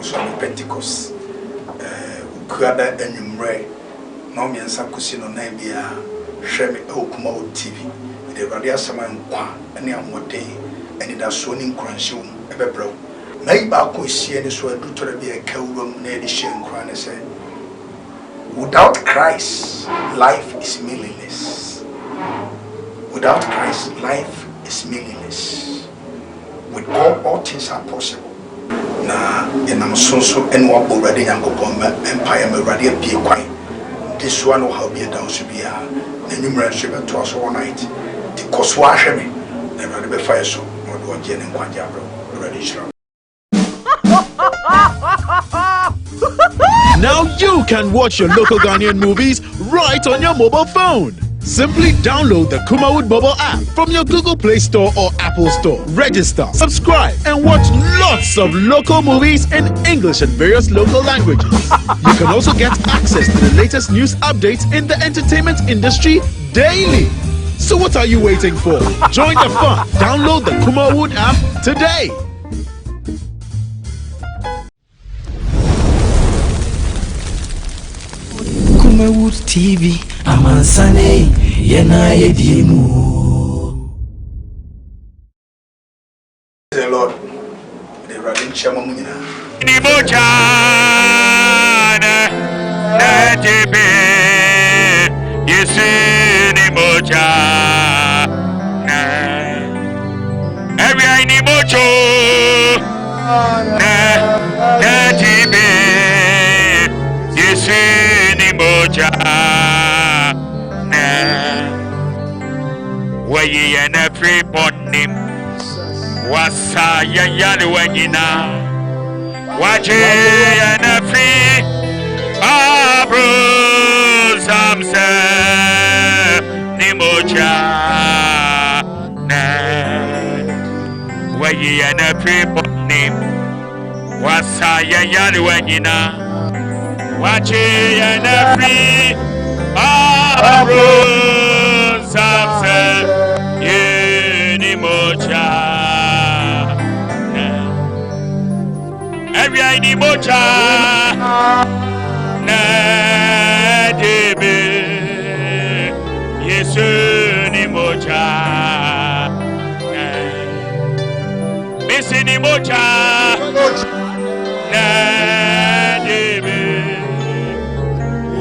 also on Pentecost. Kuada enyumre no me nsa kusi no na bia hwe me okuma o TV de radio asema nkwa ene amoden ene da so ni nkranhye wo ebebrew na iba ko hie ni so adutore bia kawurom na ede hye nkran ne say without Christ life is meaningless. Without Christ life is meaningless. With God all things are possible. Na yenam sonso ene wa borade yankopon ma empire ma rade apie kwan this one will help you down to be a numerous ship to us all night the cost wash me and rade be fire so or do again in kwanja bro ready sure. Now you can watch your local Ghanaian movies right on your mobile phone. Simply download the Kumawood mobile app from your Google Play Store or Apple Store. Register, subscribe, and watch lots of local movies in English and various local languages. You can also get access to the latest news updates in the entertainment industry daily. So what are you waiting for? Join the fun. Download the Kumawood app today. Kumawood TV amansane yena yedimu. The Lord the radin chama munyina ni mojana na tebe Yesu ni mojana every ni mojo na tebe Yesu ni mojana wayi na free bonim wasa ya yale wanyina waje na free abro samse ni moja na wayi na free bonim wasa ya yale wanyina waje na free abro samse ni moja every any mocha na debe Yesu ni mocha missing ni mocha na debe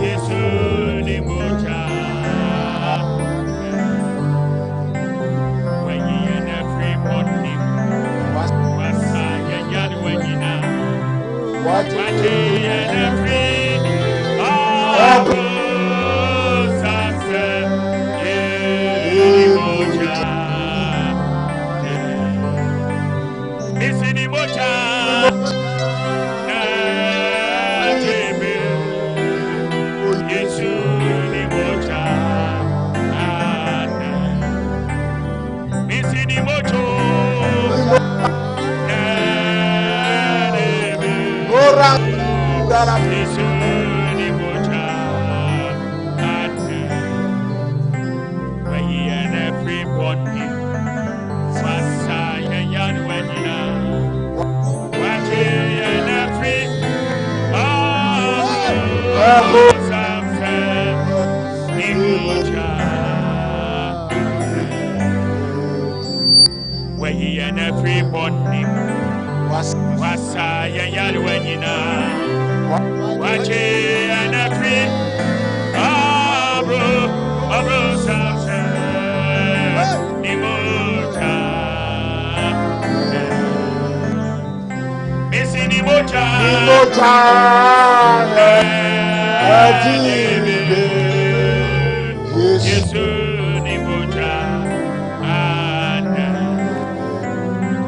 Yesu ni mocha when you in every morning was when you know what is free? Oh, sunset, missing emotion. Yesu ni moja, missing emotion. Yesu ni moja wayi na free body sasa ya yanu wanyina waje na free samse ni moja wayi na free body wasa ya yanu wanyina wache na free abro samse ni moja misi ni moja Yesu ni moja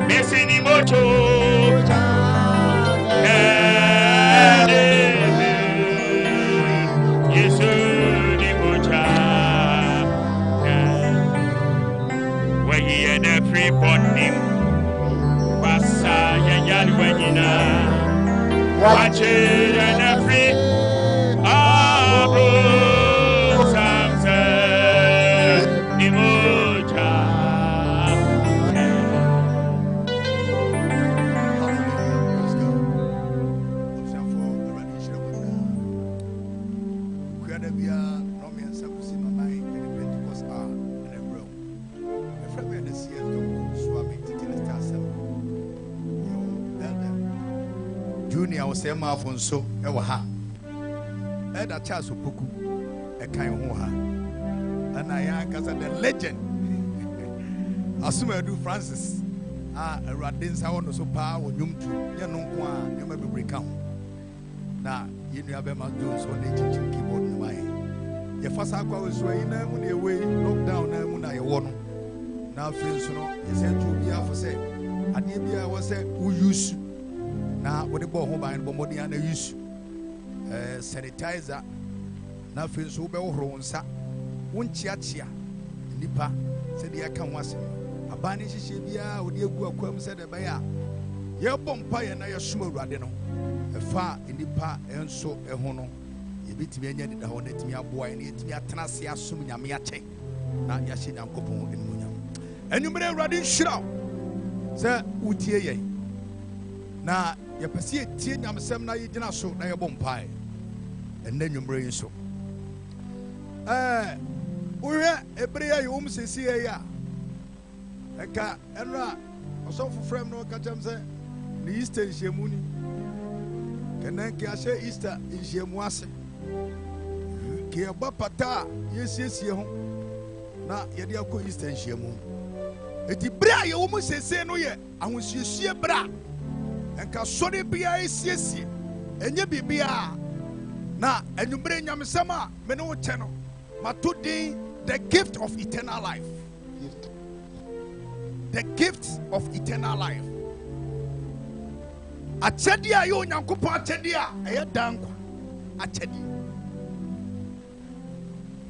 misi ni moja free bonim wasa ya yali wanyina wache na free abro samse ni moja Junior was a man from so ever ha. And a chance of Puku, a kind of ha. And I am the legend. Assume I do Francis. A radin sound so power, you know, you may be recount. Now, you never must do so they teach you keyboard in my head. Your first aqua was way in when they way, lock down when I won. Now, feels so, he said to be for say, and maybe I was a who use. Now, what the ball home and Bomodi and the use sanitizer. Now, feels so well, Ronsa. One chia, Nipa said, I can was a banish shibia, would you go a quam said a bayer. Your bompire and I assume radino. A far in the pa and so a hono. You beat me and the hornet me a boy and it me a trasia assuming a miache. Not Yashin and Copo in Munyam. And you may radin shroud. Sir, Utie. Now, you perceive tin yam semna you dinner so na your bompire. And then you bring so. Ure ebrea you almost see ya. Eka enra also for frame no kacham say the Easter Shemuni. Kenen ki ashe Easter in Shemuase. Ki aba pata yes ye ho. Na ye de akọ Easter in Shemu. Eti bra you almost say no ye ahosiesie bra. Enka sori bia esiesie. Enye bibia. Na enumre nyamsama me no che no. Matudi the gift of eternal life. The gift of eternal life. Achedia yo nyankopo achedia eye dankwa achedia.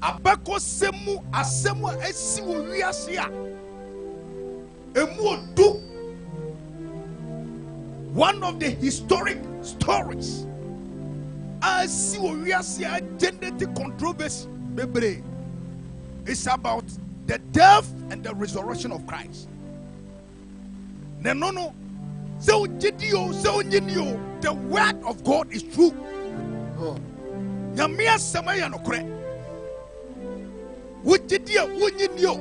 Abako semu asemu esi wo wiase a emu odu. One of the historic stories asi wo wiase a genetic controversy bebre. It's about the death and the resurrection of Christ. No. So the word of God is true. Yamia samaya no kre. Wujidio wunyinio.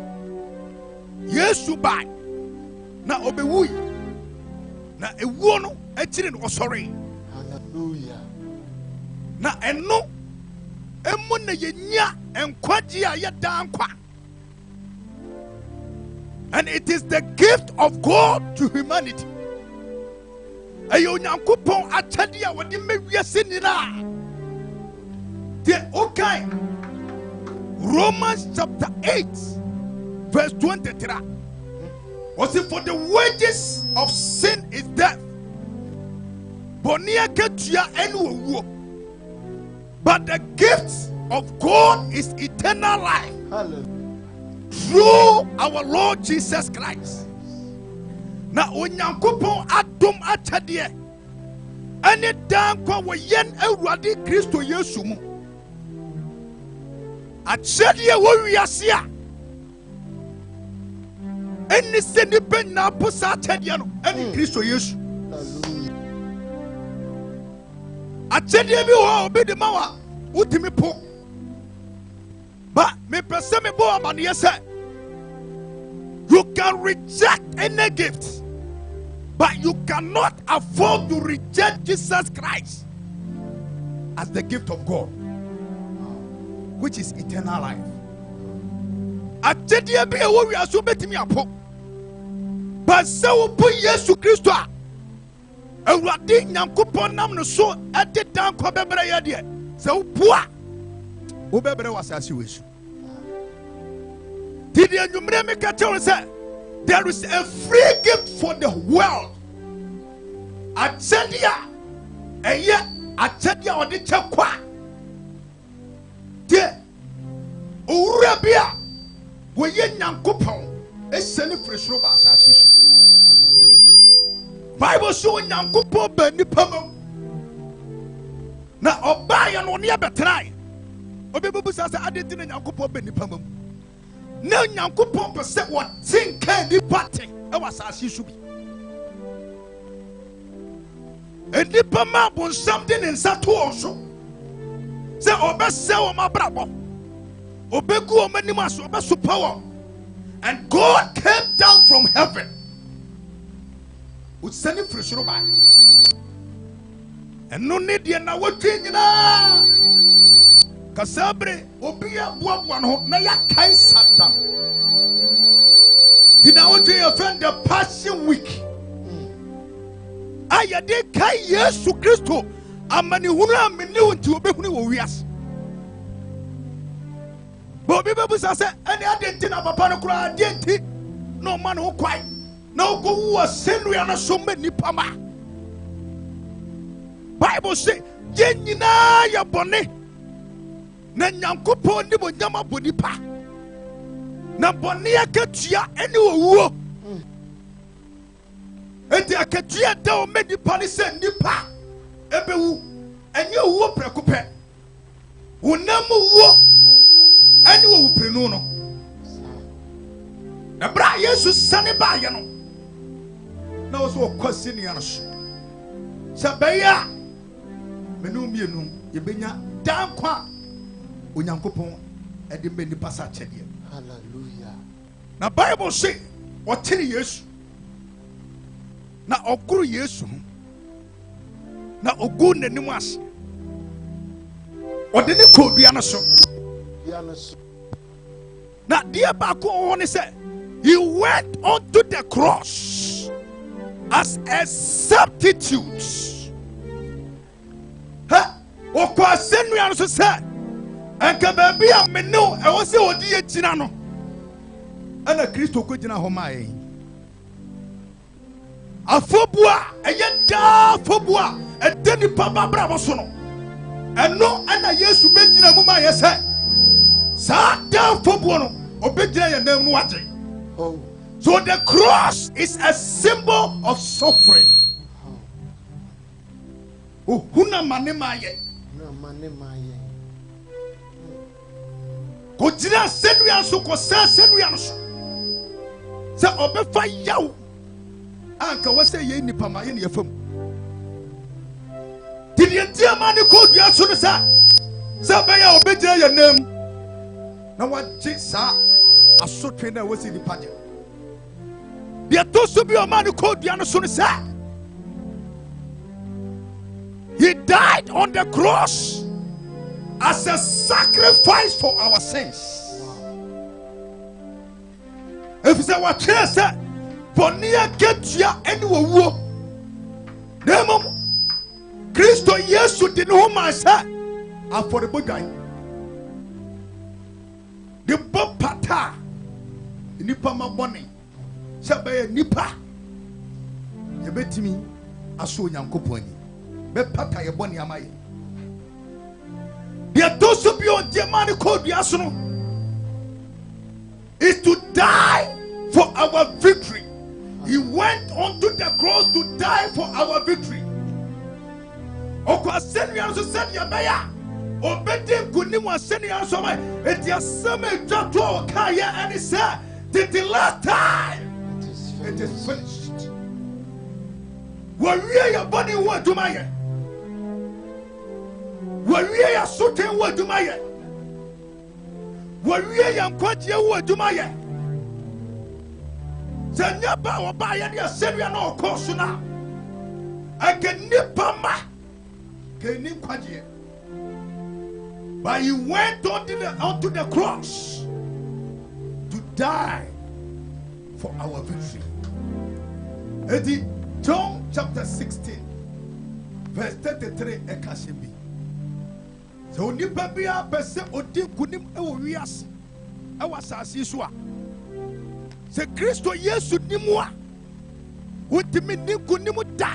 Yesu bai. Na obewui. Na ewuo no achire no sorry. Hallelujah. Na eno emu na yenya enkwaji a yeda nkwa. And it is the gift of God to humanity. Ayo nyankopon atade a wode mewiase nina. The okay. Romans chapter 8 verse 23. Was it for the wages of sin is death? Bonia ketua enu. But the gift of God is eternal life. Hallelujah. Through our Lord Jesus Christ. Na onyankopon adom atade ene dan kwa wo yen awurade Kristo Yesu mu. Atade wo wiase a ene se ni ben na posa atade no ene Kristo Yesu. Atade bi wo obi de mawa utimi po. But me pese me bo amane say you can reject any gift, but you cannot afford to reject Jesus Christ as the gift of God, which is eternal life. Atede bi e wo wi aso betimi apo. But se wo po Yesu Kristo a awurade nyankopon nam no so ede dan kwa bebre ye de se wo po a wo bebre wasase wesu. Did you make a tell say there is a free gift for the world? Achedia, eye achedia odi chekwa. De urabia we ye nyankopon eseni fresro ba asase so. Bible show nyankopon ba nipa mam. Na oba ye no ne betrai. Obebubu sa adeti na nyankopon ba nipa mam. Na nyankopon pese what think di party e wasase su bi. E di pa ma bon something in sato so. Se obese o mabrabo. Obegu o manim aso obeso power. And God came down from heaven. With sending freshro ba. And no need ye na what na Kasabre obia one ho na ya kai sadam. Tina what your friend the Passion Week. Aya de kai Yesu Kristo amani hunu ameni wonti obehunu wo wias. But people say any identity na papa no kura identity no man who kwai no go wo senu ya na so mani pama. Bible say ye nyina ya bone na nyankopon ni bo nyama boni pa na bone akatua eni owuo enti akatua da o medi pa ni se nipa ebewu enye owuo prekope wonam wo eni wo prenu no na bra Yesu sane ba ye no na wo so kwasi ne ya no so sabeya menum mienu yebenya dankwa onyankopon ede meni pasa chede. Hallelujah. Na Bible say otene Yesu na oguru Yesu na ogu nanim ase ode ne kodua no so na dia ba ko woni say he went onto the cross as a substitute. Okwa senu ya no so say enka baabi a menno e wo se odi agina no ana Kristo ko gina ho mae afobua eye da afobua e deni papa bra bo so no eno ana Yesu begina mu mae se sa da afobua no obegina ye nam no wage. So the cross is a symbol of suffering. Oh huna mane mae ko jira senua so ko sa senua no so se obefa yaw anka wase ye nipa ma ye ne yafam tidientia ma ne ko dua so no sa be ya obejira ye nam na waje sa asotwe na wase nipa je dia to so bi o ma ne ko dua no so no sa he died on the cross as a sacrifice for our sins. If you say what you say, for near get ya anywhere wo. Nemo Christo Yesu didn't know my son. And for the good guy, the Bob Pata, Nipa Maboni, Sabay Nipa. You bet me, I saw Yankoponi. Bet Pata, your bonny am I. The those of you on the money called the Asono is to die for our victory. He went onto the cross to die for our victory. Okwa seni also said Yabaya. Obede Kunimu seni also my it is some to Kaya and he said the last time it is finished. Where your body what to my we are certain what do my we are quite what do my Zanyaba or buy any Syrian or Corsuna. I can nip ma can nip quadia. But he went onto the cross to die for our victory. Eddie John chapter 16, verse 33 Ekashibi. So nipa bia pese odi kunim e wo wiase e wasase so a se Kristo Yesu nimu a wotimi ni kunim da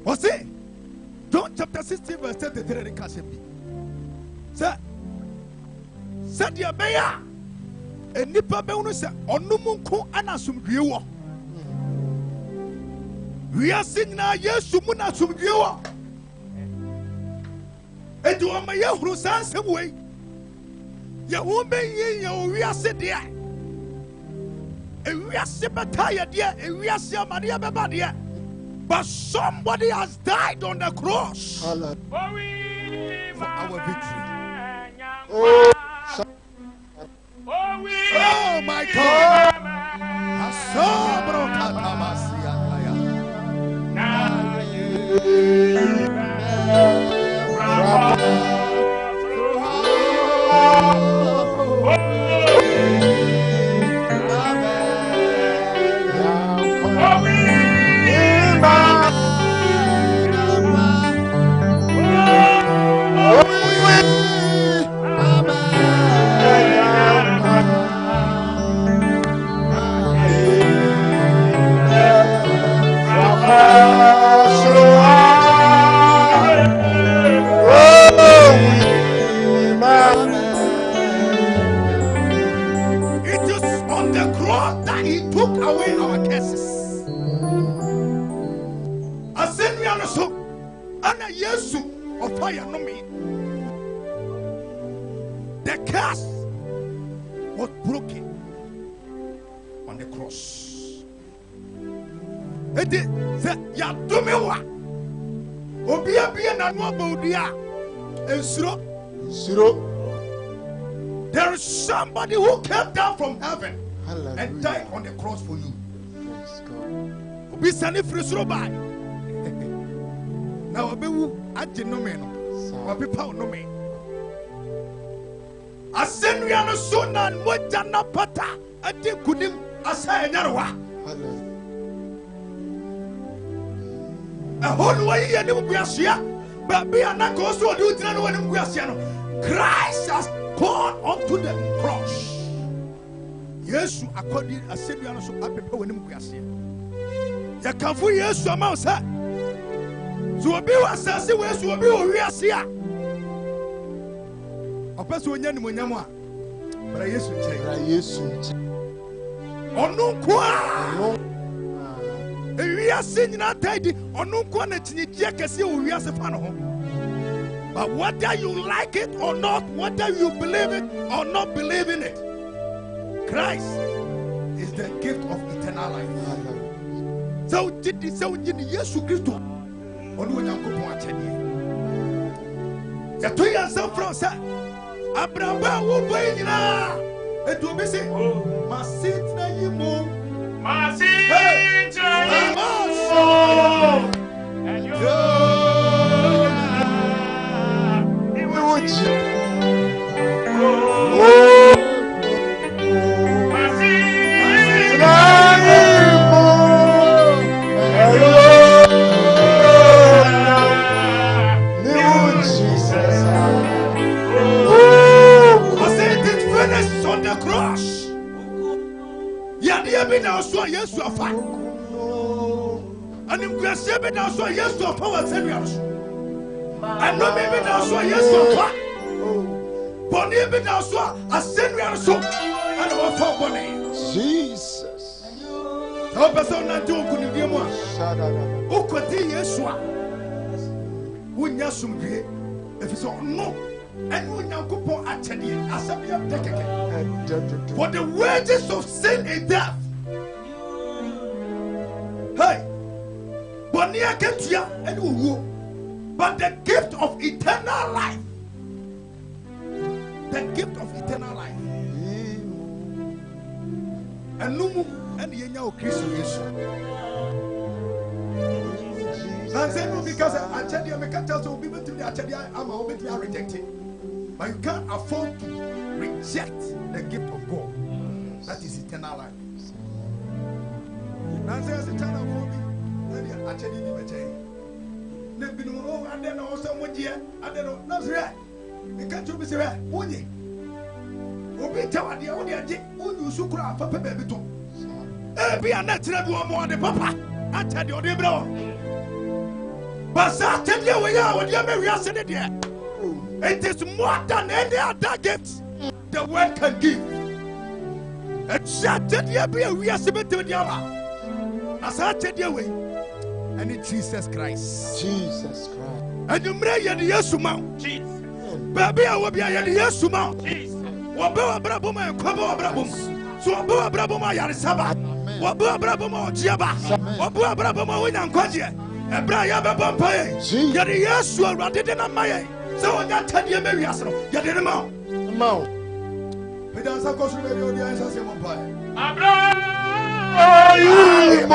o se John chapter 16 verse 33 ka se bi se dia be ya enipa be unu se onum nko anasumdwe wo wiase nyina Yesu mu na sumdwe wo edu o ma ye huru sansem we ye wo be ye ye o wiase de a wiase betaya de a wiase amane ya beba de but somebody has died on the cross for our victory. Oh my God. The curse was broken on the cross. It is ya domewa. Obia bia na no abodia. Ensuro. There is somebody who came down from heaven and died on the cross for you. Obi sani frisuro bai. Now obewu aje no me no. Obi pa no me. Asenua no so na moja na pata ade kunim asa enarwa. Ahonu wa ye ne buasia ba bia na ko so odi utina no ne buasia no. Christ has gone onto the cross. Yesu akodi asenua no so apepa wa ne buasia. Ya kanfu Yesu ama sa. So obi wa sase we so obi o wiasia. Opeso onya ni monyamo a bara Yesu nche onunko a ewiase nyina taidi onunko na tinyie kese o wiase fa no ho. But whether you like it or not, whether you believe it or not believe in it, Christ is the gift of eternal life. So did this so in Yesu Christo onu onyankopon achede ya to yansa from say Abraham wo boy nyina etu obi say masit na yimo masit na yimo and you Yesu afa and imgrese be na so Yesu afa wa serious and no be na so Yesu afa boni be na so asenu so and wa fa boni Jesus no person na do ku ni diemu a ukoti Yesu a wonya sumdue efiso no and unyankopon achede asabia tekeke for the wages of sin is death. Hey, but the gift of eternal life, and no and you Christ Jesus. And say no because I tell you, I can't tell you people to me. I tell you, I'm rejected, but you can't afford to reject the gift of God. That is eternal life. Nancy has a channel for me. I tell you, never been over and then also 1 year. I don't know. That's right. You can't be right. 1 year. Obi tawa dia odi aje onyu sukura papa baby to. Be a natural more the papa. I tell you, the bro. But I tell you, we are said it there. It is more than any other gift the world can give. It's we are submitted to as I tell you, and it's Jesus Christ. Jesus Christ. And you may hear the Yesuma. Jesus. Baby, I will be a Yesuma. Jesus. Wabba Brabuma and Kabo Brabum. So Abba Brabuma Yarisaba. Wabba Brabuma Jiaba. Wabba Brabuma Winam Quadia. And Braya Bampa. Yadi Yesua rather Maya. So on that 10 year Mary Asno. Yadinamo. Mo. Pedans of course, the answers in Mumbai. Oh, you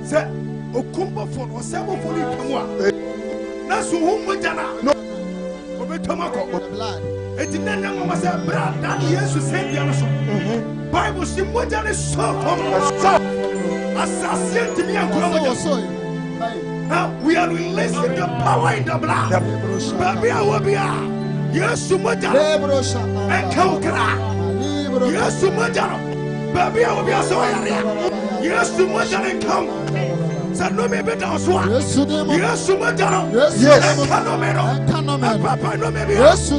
Say, Okumba for or several for it. That's who Mujana. No, Obetomako. It's in the name of a brand that yes, you said the other. Bible says Mujana is so assassin to me and now we are releasing the power in the blood. Baby, I will be yes, Mujana. And Kaukara. Yes, Mujana. Baby, I will be a soya. Yes, Mujana come. No me be down so. Yes, Mujana. Yes, Papa no me be. Yes,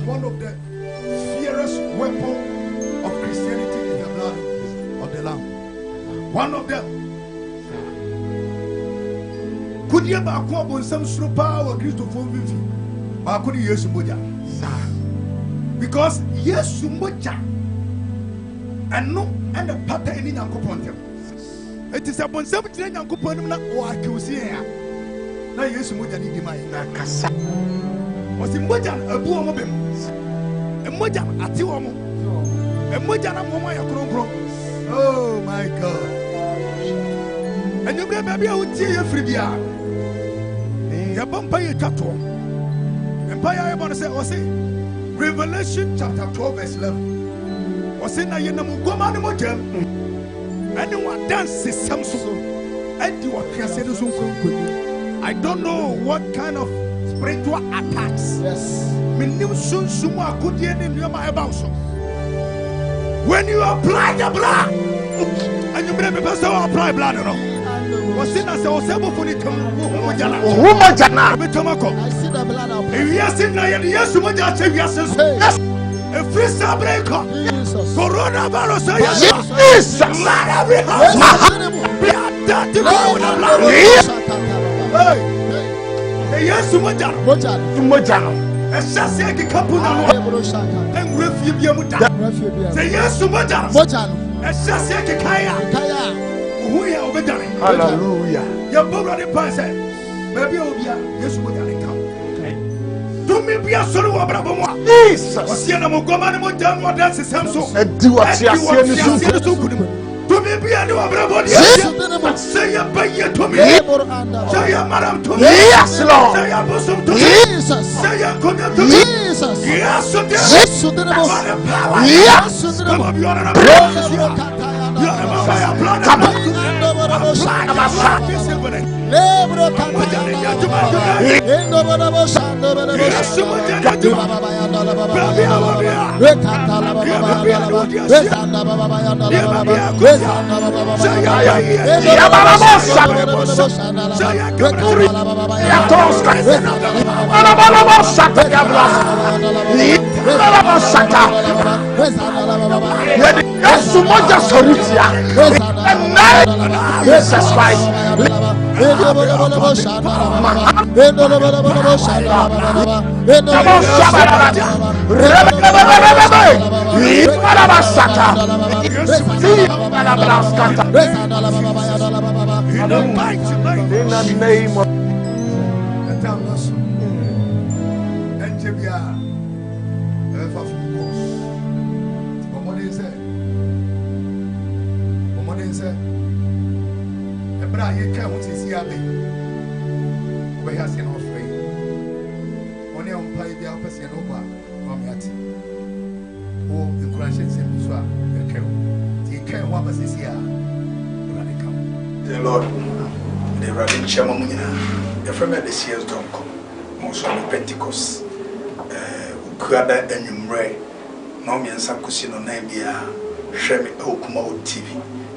one of the fiercest weapons of Christianity is the blood of the Lamb. One of them. Could you ever come on some power Christopher Vivi? But could you use Moja? Because yes, Moja and no, and the pattern in a coupon. It is upon 17 and coupon or I can see here. Now, yes, Moja did my Kasa. Was in Moja a boom of him. A Moja at you, a Moja and Mama Yakro. Oh my God. And you maybe I would see you free. Empire Tato. Empire, I want to say, Revelation chapter 12, verse 11. Was in a Yenamu Mojem. Anyone dances Samson. And you are Kiasen. I don't know what kind of spiritual attacks. Yes. When you apply the blood, and you bring people to apply blood, you know. I see the blood of yes, a free breaker. Coronavirus, yes, a Sasaki Kapuna and refugee. Say yes to Mojan, a Sasaki Kaya. We are over there. Hallelujah. Your brother person, maybe yes, Mojan come. To me, be a solo of Brabamo. Jesus, Siena Mogoman Mojan, what that's a Samson. And do what you are to me, be a new Brabamo. Say a baby to me. Say a madam to me. Yes, Lord. Say a bosom to me. Jesus. Say a good to me. Jesus. Yes, yes, come on, you are a Jesus Christ. In the name of you can't see a bit. We have seen our friend. Only on play the opposite over from Yati. Oh, the crashes in the swamp. You can't want to see her. The Lord, the Rabbi Chamamina, the friend of the Sears Donkor, most on the Pentecost, Kuada and Yumre, Nomi and Sakusino Nabia, Shemi Okuma TV,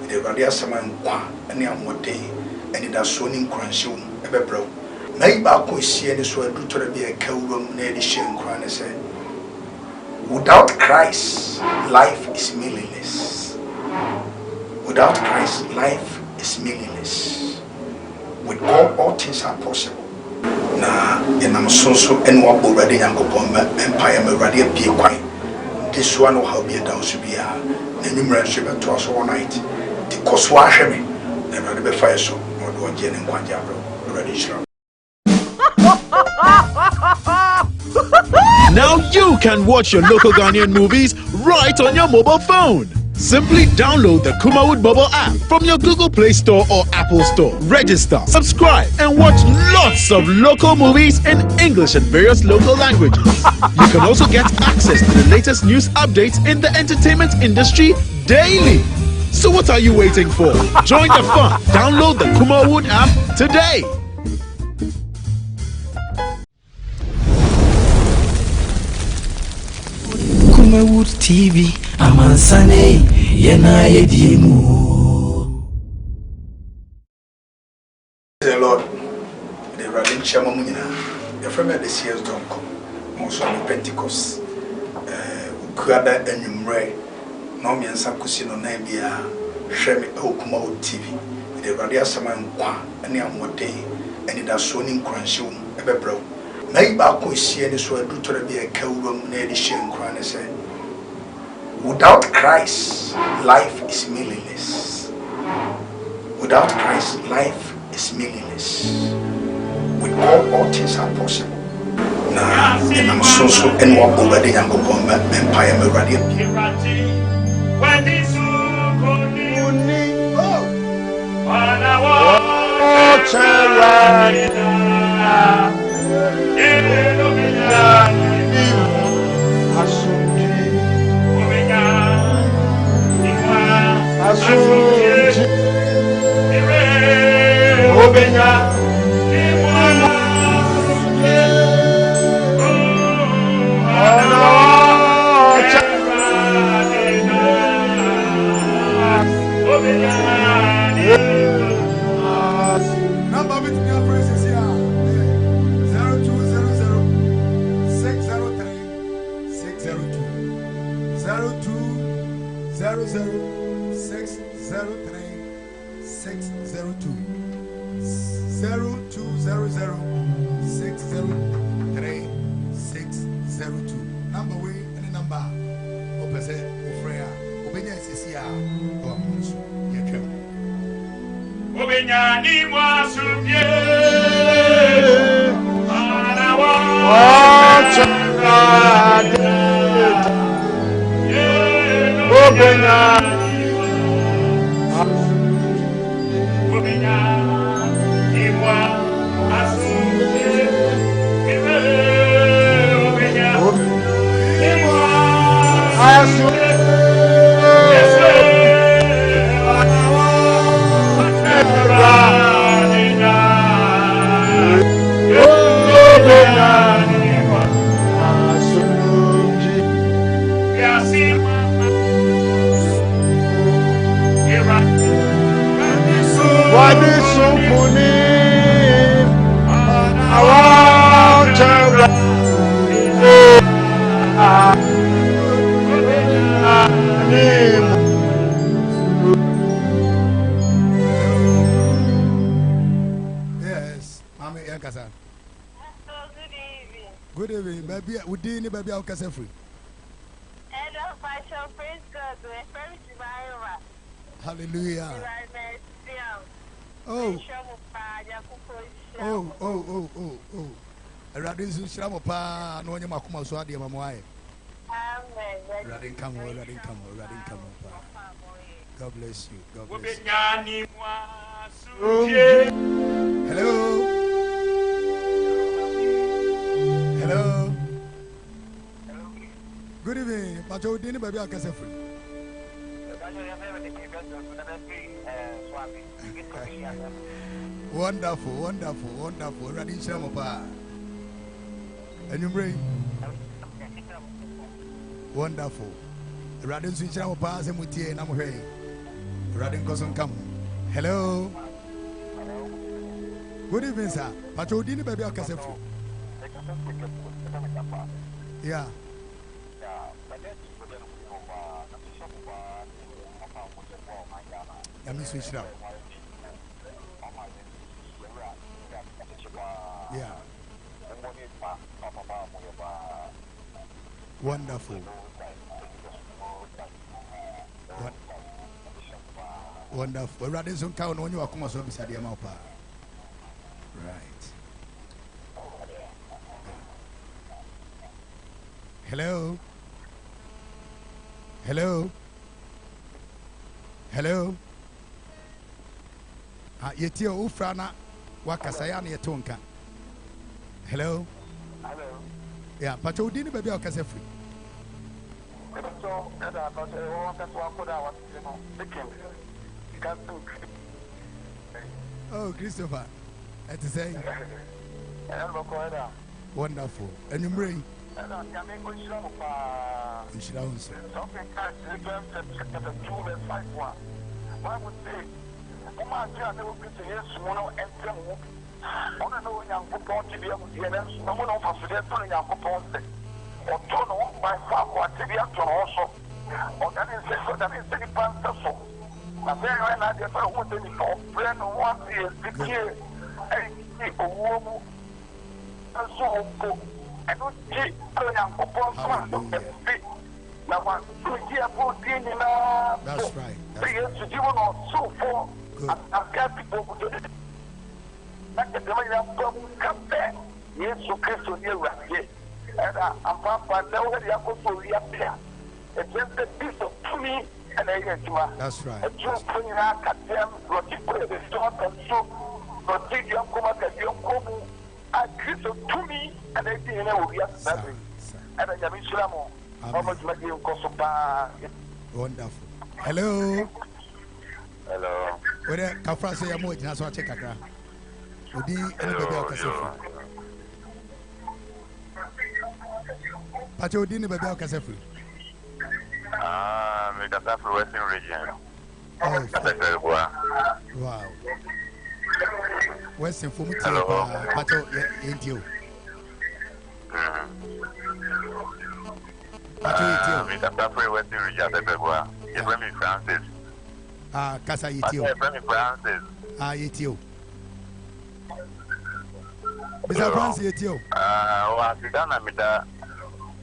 the Radia Saman Kwa, and Yamote. And it has shown in Cranshaw, ever broke. Maybe I could see any sort of to be a cow room near the Shin Cran said, without Christ, life is meaningless. Without Christ, life is meaningless. With God, all things are possible. Now, in I'm so and what already Yankopon Empire, my radio be quiet. This one will help you down to be the numerous ship to us all night. The Coswash me, never be fire so. Now you can watch your local Ghanaian movies right on your mobile phone. Simply download the Kumawood mobile app from your Google Play Store or Apple Store. Register, subscribe, and watch lots of local movies in English and various local languages. You can also get access to the latest news updates in the entertainment industry daily. So what are you waiting for? Join the fun. Download the Kumawood app today. Kumawood TV, Amansane, Yena Yedimu. The Lord, the Rabbi Chamamina, the friend of the Sears Donkor, most on the Pentecost, Kuada and Yumre. Nomi and Sakusino Nabia, Shemi Okuma TV, the Radia Saman Kwa, and Yamote, and it has shown in Cranshaw, ever broke. Maybe I could see any sort of to be a cow room near the Shin Cran said, without Christ, life is meaningless. Without Christ, life is meaningless. With God, all things are possible. Now, and I'm so and what already Yankopon Empire, my radio. Number way and a number. Opposite Freya. Obenya Sisia or Monsu. Yakem. Obenya ni Mwasubye. Mama Yankasa. Good evening. Good evening, baby. We didn't baby out free. And of fashion, praise God, we're very survivor. Hallelujah. Oh. Radin Shramapa, no one Makuma Swadi, Mamai. Amen. Radin come. God bless you. God bless you. Hello. Hello. Good evening. Pacho Dini baby Akasefri. Wonderful. Radin Shramapa. And you bring wonderful. Radin Shramapa, Semuti, and I'm here. Radin Cousin come. Hello. Good evening, sir. Pacho Dini baby Akasefri. Yeah. Let me switch it up. Yeah. Wonderful. Wonderful. Radisson count on you are coming so beside the Amapa. Right. Hello. Yetio Ufrana Wakasayana Yatonka. Hello. Yeah, but you didn't baby Okasefri. Oh, Christopher. At say wonderful. And you bring Why would they? Oh my God, they will be to yes, one and tell me. I don't know young people to be able to hear them. No one of us is doing young people. Or turn on my father to be up to also. Or that is the pastor. Now, very well, I just want to be for friend one is the year. And people who are so good. I don't see young people. Now, one, 2 years, 14 in that's right. 3 years to give on so far. I've got people who did it. Like the government come back. Yes, so Christo near Rafi. And I'm Papa, now where the apple will reappear. It's just a piece of me and I get you. That's right. And you bring out at them, what you put the start and so, but take your command and your common. I Christo to me and I didn't know we are serving. And I am Islamo. How much money you cost? Wonderful. Hello. Hello. Where Kafra say I'm waiting, so I check a Udi anybody else can Pacho Dini baby can say Me got from Western region. Oh, wow. Western for me, Pacho, ain't you? Me got from Western region. You're from Francis. Casa Yitio. Francis. Yitio. Mr. Francis Yitio. Sidana Mita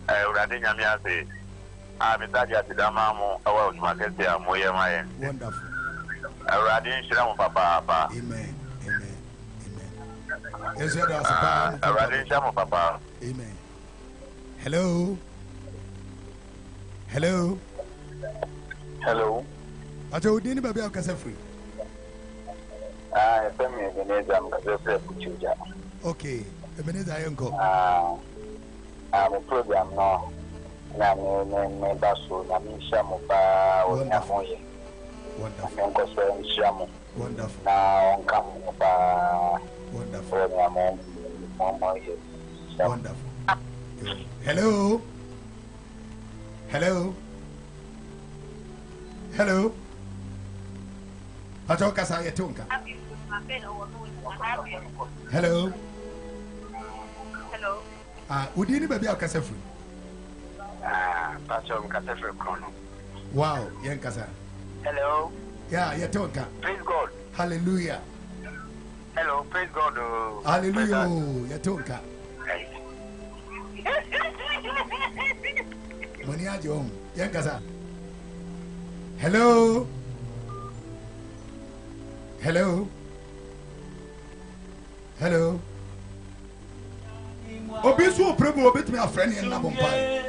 Radin Yamiase. Mitaja Sidamamo, our Marketia, Moya. Wonderful. Radin Shram Papa. Amen. Yes, sir. Radin Shram Papa. Amen. Hello. Pacho Dini baby Akasefri. Okay, Ebenezer Ayonko. I'm a program now. I'm Basso, Shamupa, or Namoye. Wonderful. Wonderful. Now, come wonderful. Wonderful. Hello. Pacho Kasa Yatunka. Hello. Udini baby Akasefri. Pacho Kasefri Chrono. Wow, Yankasa. Hello. Yeah, Yatunka. Praise God. Hallelujah. Hello, praise God. Hallelujah. Yatonka. Monia Jom. Yankasa. Hello. Hello. Hello. Obisu Prebo obit me a friend in Nabompai.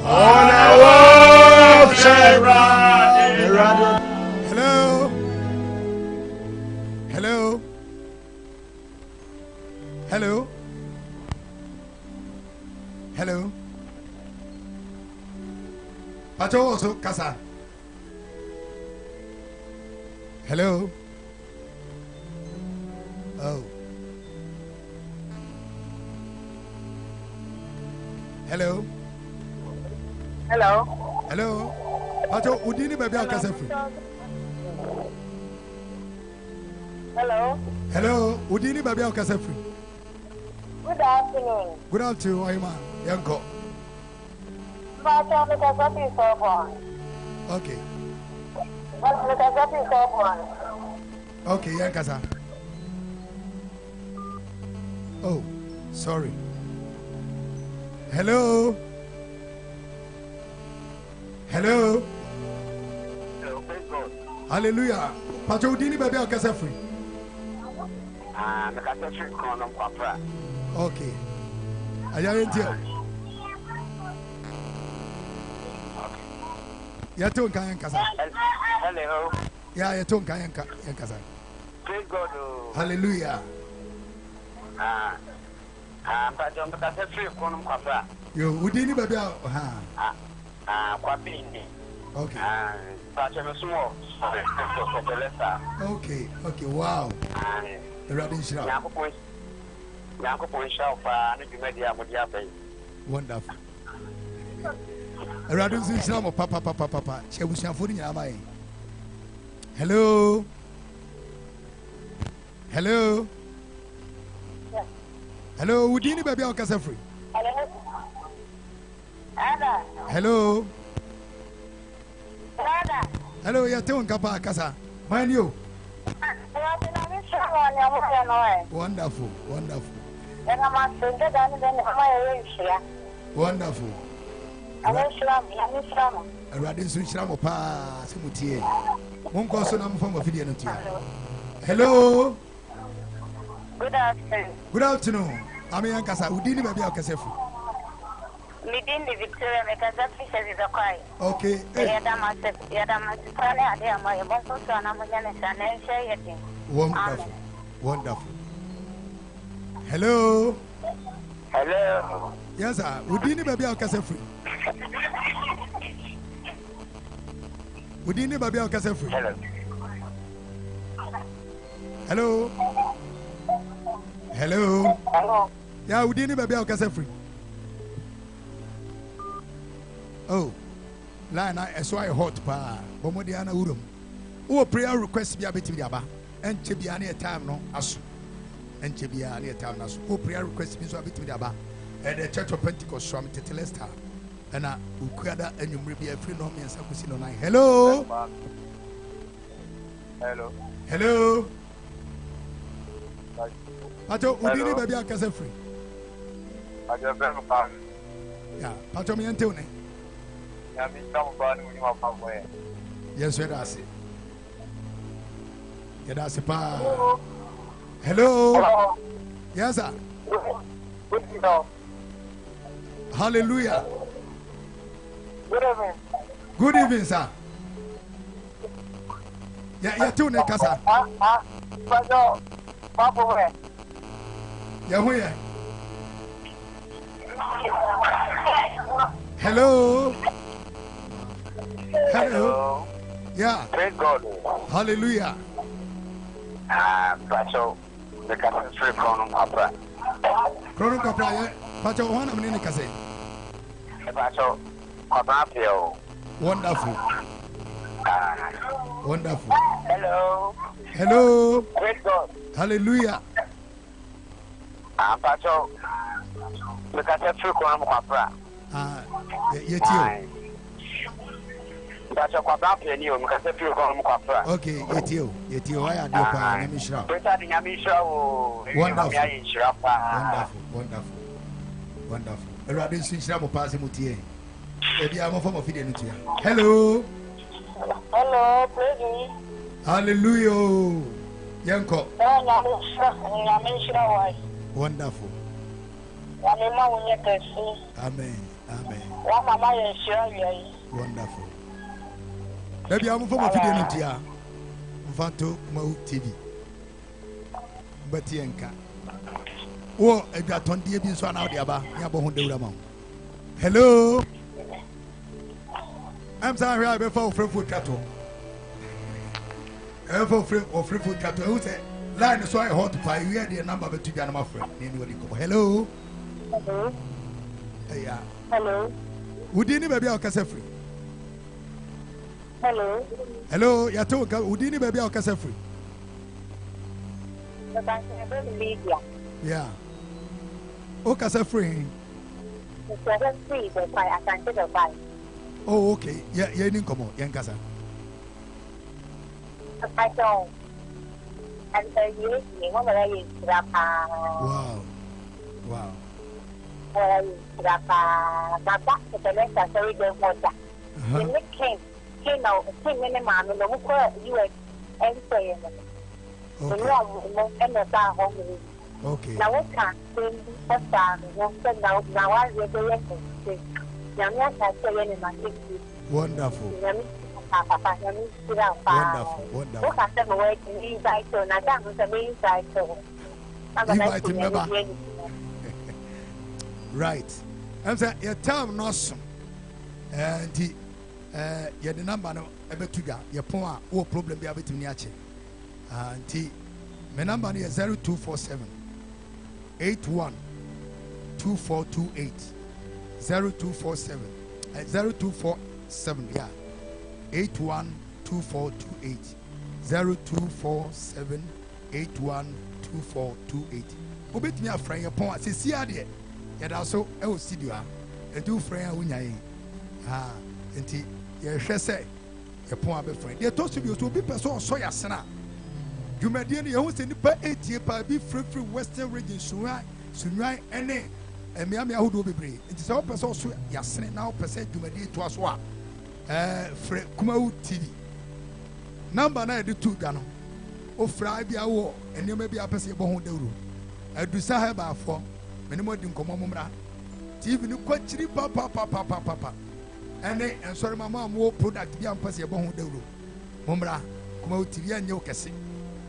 On a walk, Hello. Hello. Hello. Hello. Pacho also Casa. Hello. Oh. Hello. Hello. Hello. Pacho Udini baby Akasefu. Hello. Hello. Udini baby Akasefu. Good afternoon. Good afternoon, Aima. Yanko. Pacho, because what is so far? Okay. Because what is so far? Okay, Yankasa. Oh, sorry. Hello. Hello. Hello, praise God. Hallelujah. Pacho Udini baby Akasefu. The Catholic Colonel Papa. Okay. Ayayentia. Yaton Kayankasa. Hello. Yeah, Yaton Kayankasa. Praise God. Hallelujah. But the Catholic Colonel Papa. You Udini baby. Kwapini. Okay. Pacho Small. Okay. Okay. Wow. Radin Shira. Wonderful. Radin Shira papa. Chebusia funi nyama. Hello. Hello. Hello. Udini baby Okasa free. Hello. Ada. Hello. Ada. Hello. Yaton kapa kasa. Mind you. Wonderful. Wonderful. Wonderful. Radin Shira pa simutie. Monko so na mfam afidie no tia. Hello. Good afternoon. Good afternoon. I'm Yankasa. Udini baby Okasefu. Midin the Victoria because that fish is a cry. Okay. Wonderful. Wonderful. Hello. Hello. Yes, sir. Udini baby Okasefu. Udini baby Okasefu. Hello. Hello. Hello. Hello. Yeah, Udini baby Okasefu. Oh, line I saw a hot pa. Bomodiana Urum. Oh, prayer request be a bit of yaba. And Chibiani time no asu. And Chibiani time asu. Oh, prayer request be so a bit of yaba. At the Church of Pentecost from Tetelesta. And I Ukada and you may be a free nomi and Sakusino nine. Hello. Hello. Hello. Pato Udini baby Akasa free. Yeah, Pato me and Tony. Yes, sir, that's it. Yeah, that's it. Hello. Yes, sir. Hallelujah. Good evening. Good evening, sir. Yeah, too, Nekasa. Yeah, where? Hello. Hello. Yeah. Praise God. Hallelujah. Pacho, the Catholic Colonel Papa. Chrono Capra, Pacho, one of many Kase. Pacho, Papa. Wonderful. Wonderful. Hello. Hello. Praise God. Hallelujah. Pacho, the Catholic Colonel Papa. Yetio. That's a quadruple, you can say you call him Quafra. Okay, Yetio, I had your pa, Yamisha. Wonderful. A rather switch up passing Mutie. Maybe I'm a form of fidelity. Hello, praise. hallelujah. Yanko. Wonderful. Amen. Wonderful. Maybe I'm a form of fidelity. Vanto Mo TV. Batienka. Oh, I got on the abyss one out the Abba. Hello. I'm sorry, I before free food cattle. Free food cattle. Who said, line is why hot pie. We had the number of 2 my friend. Hello. Yeah. Hello. Would you never be our casa free? Hello. Hello. You told would you never be our casa free? Yeah. Oh, casa free. Oh, okay. Yeah, you didn't come on. Yankasa. I don't. And you want to Wow. Okay. Now what can Wonderful. Right. I'm saying your time no some. And the number no ebetuga your point or problem be able to niache. And my number is 0247 81 2428 0247 0247 yeah 81 2428 0247 81 2428 obet me a friend your point say see ade ya da so e o studio a do friend a wunya yi enti ye hwe say your point be friend they to studio so be person so ya sena Jumadi ni yehu se nipa 8 pa bi free western region sunwai ene emiame ahodo bebre nti se opese so yasene na opese jumadi to aso a free Kumawu TV number na de 2 da no o fra bia wo enema bia pese ye bo ho dawro adusa ha ba afo menemo di nkomo momra TV ni kwachiri papa ene ensori mama mo product bia pese ye bo ho dawro momra Kumawu TV anye o kese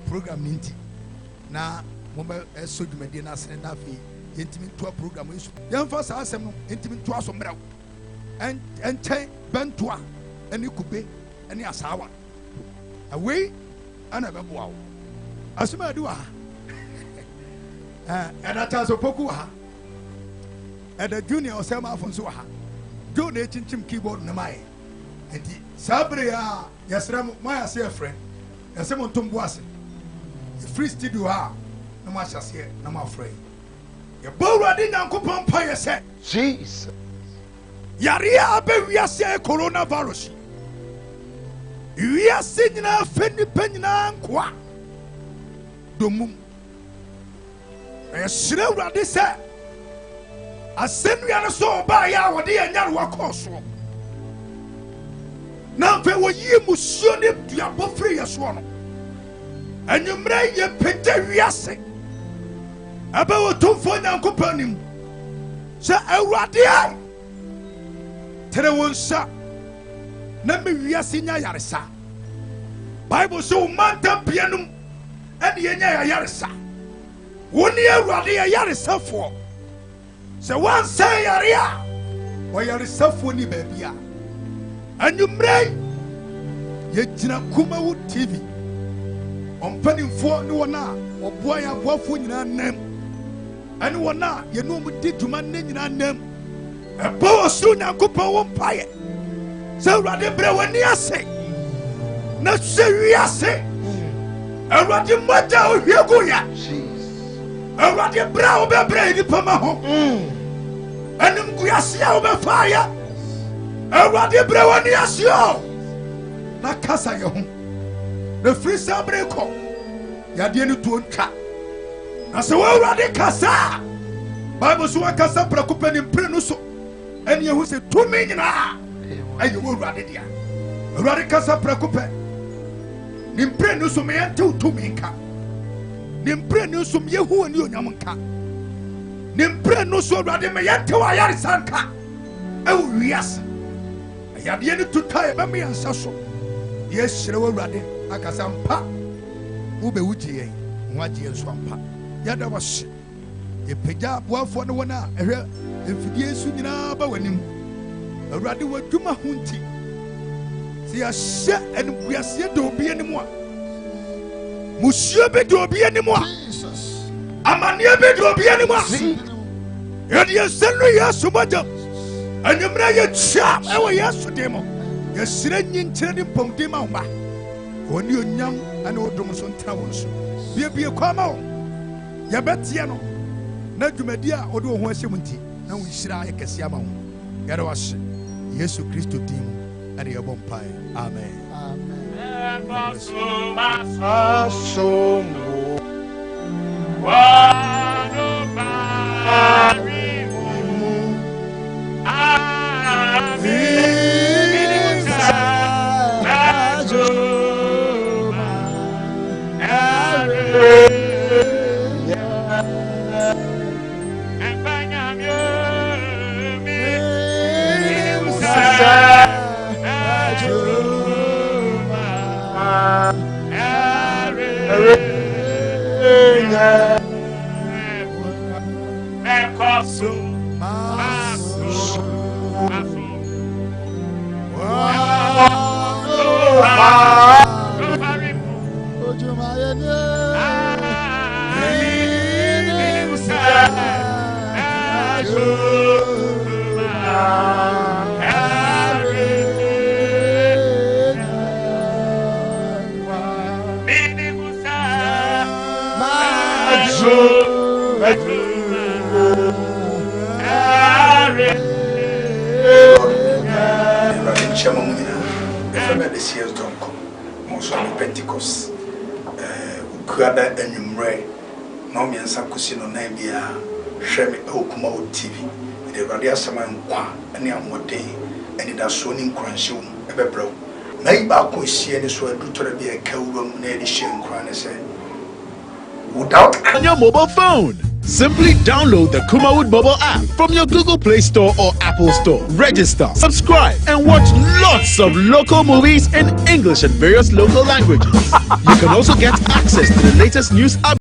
program ninti na momba eso dwumadi na asene na afi yentimi to program yesu yemfa sa asem no yentimi to aso mraw enchen bentoa eni kube eni asawa away ana beboa wo asema adu ha ena taso poku ha eda junior osema afonso ha do na chinchim keyboard na mai enti sabre ya yasram my ase friend yasem ntombo ase free studio ha na ma hyase na ma frɛ ye bowrade nyankopɔn pa ye sɛ Jesus yare abewiase coronavirus wiase nyina fani panyina nkoa domum ɛsrɛ wurade sɛ asɛnnua no so ɔbaa yɛ a wɔde yɛ nyarewa kɔɔ soɔ na afei wɔyie musuo ne duabɔ firi yɛ soɔ no anyumre ye pete wiase aba wo tumfo nyankopɔn nim sɛ awurade ai tere wonsa na me wiase nya yaresa bible so manta pianum ade nya yaresa woni awurade ya yaresa fo sɛ wansa yare a wo yaresa fo ni baabia anyumre ye gyina Kumawu TV Ompanimfo ni wona oboa ya boafo nyina nam ani wona ye no mu di dwuma ne nyina nam ebo osu nyankopɔn wo mpae sɛ awurade bre wani ase na sɛ wi ase awurade mmɔgya ohwie go ya awurade bre wo bebre ni pama ho anim guase a wo befa ya Awurade bre woni asio na kasa ye ho na free sabre ko yade ni tuo ntwa na se wo Awurade kasa Bible so kasa prakupa ni mpre no so eni ehu se tumi nyina ayi wo Awurade dia Awurade kasa prakupa ni mpre no so me yante tumi nka ni mpre no so me yehu ani onyam nka ni mpre no so Awurade me yante wa yare sanka ewu wiase yade ni tutai ba me yansa so yesire wo Awurade akasa mpa wo be wuji yen waji enso mpa yada wahye yepeja boafo ne wona ehwe emfidie su nyina ba wanim Awurade wadwuma hunti si ahye enbuase de obi anim a musue be de obi anim a amane be de obi anim a yadi yeselu yesu bajam anyumra ye cha ewo yesu demo yesire nyinkyere ni pomde ma umba oni onyam ana odom so ntra won so bie kwama wo yabetie no na dwumadi a ode wo ho ahyem nti na wo hyira ekese ama wo yare wahye Yesu Kristo dim ade yebom pai amen Donkor also Pentecost kuada enyumre no miensa kusi no na bia hweme okuma o TV de radio asama nkwa ene amoden ene da so ni nkranhye ebebrew na iba ko hie ni so adu tore bia kawuram na ene hie nkran ne se without on your mobile phone. Simply download the Kumawood mobile app from your Google Play Store or Apple Store. Register, subscribe, and watch lots of local movies in English and various local languages. You can also get access to the latest news updates.